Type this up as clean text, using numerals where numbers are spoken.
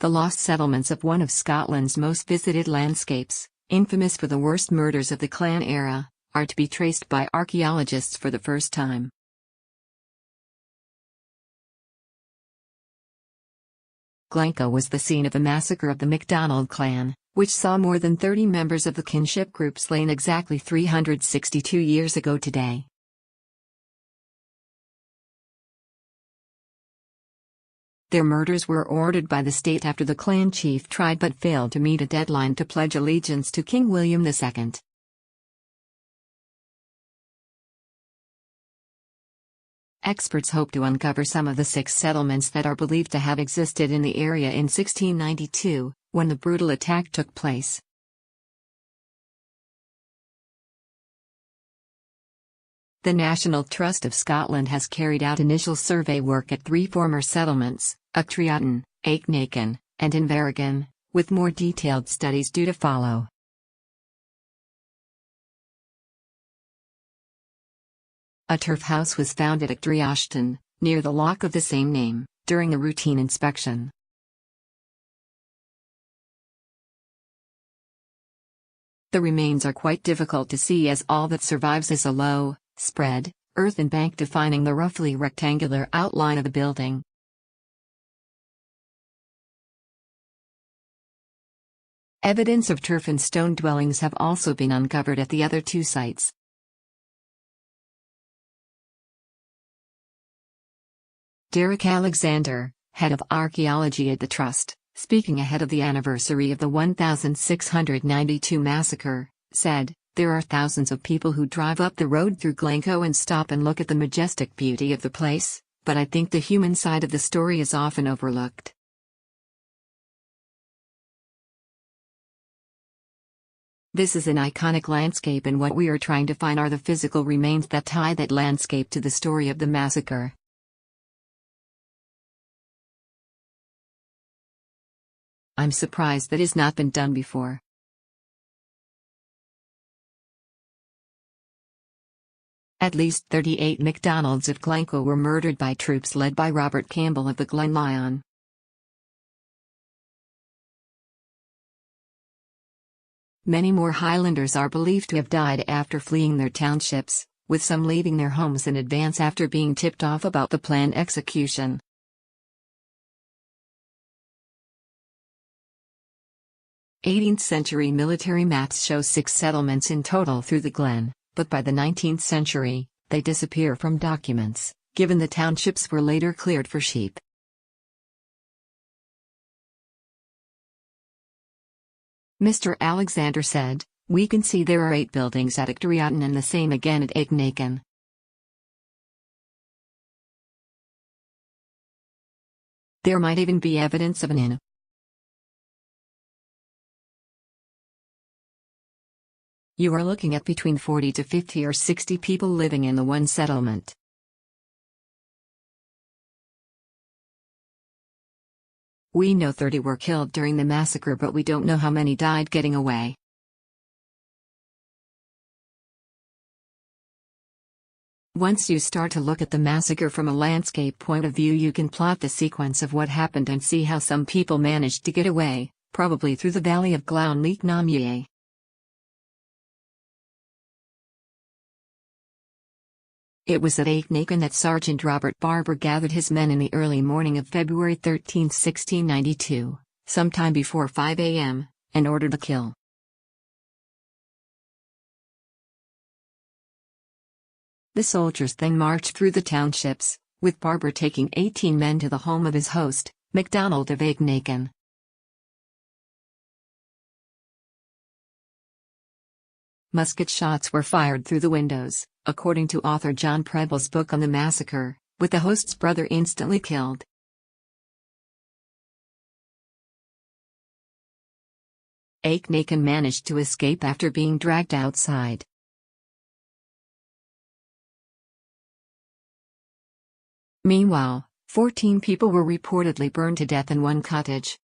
The lost settlements of one of Scotland's most visited landscapes, infamous for the worst murders of the clan era, are to be traced by archaeologists for the first time. Glencoe was the scene of the massacre of the MacDonald clan, which saw more than 30 members of the kinship group slain exactly 362 years ago today. Their murders were ordered by the state after the clan chief tried but failed to meet a deadline to pledge allegiance to King William II. Experts hope to uncover some of the 6 settlements that are believed to have existed in the area in 1692, when the brutal attack took place. The National Trust of Scotland has carried out initial survey work at 3 former settlements, Achtriachtan, Achnacon, and Inverrigan, with more detailed studies due to follow. A turf house was found at Achtriachtan, near the loch of the same name, during a routine inspection. The remains are quite difficult to see as all that survives is a low, spread, earthen bank defining the roughly rectangular outline of the building. Evidence of turf and stone dwellings have also been uncovered at the other 2 sites. Derek Alexander, head of archaeology at the Trust, speaking ahead of the anniversary of the 1692 massacre, said, "There are thousands of people who drive up the road through Glencoe and stop and look at the majestic beauty of the place, but I think the human side of the story is often overlooked." This is an iconic landscape, and what we are trying to find are the physical remains that tie that landscape to the story of the massacre. I'm surprised that has not been done before. At least 38 MacDonalds of Glencoe were murdered by troops led by Robert Campbell of the Glen Lyon. Many more Highlanders are believed to have died after fleeing their townships, with some leaving their homes in advance after being tipped off about the planned execution. 18th-century military maps show 6 settlements in total through the glen, but by the 19th century, they disappear from documents, given the townships were later cleared for sheep. Mr. Alexander said, "We can see there are 8 buildings at Achtriachtan and the same again at Achnacon. There might even be evidence of an inn." You are looking at between 40 to 50 or 60 people living in the one settlement. We know 30 were killed during the massacre, but we don't know how many died getting away. Once you start to look at the massacre from a landscape point of view, you can plot the sequence of what happened and see how some people managed to get away, probably through the valley of Glencoe. It was at Achnacon that Sergeant Robert Barber gathered his men in the early morning of February 13, 1692, sometime before 5 a.m., and ordered a kill. The soldiers then marched through the townships, with Barber taking 18 men to the home of his host, MacDonald of Achnacon. Musket shots were fired through the windows, according to author John Preble's book on the massacre, with the host's brother instantly killed. Achnacon managed to escape after being dragged outside. Meanwhile, 14 people were reportedly burned to death in one cottage.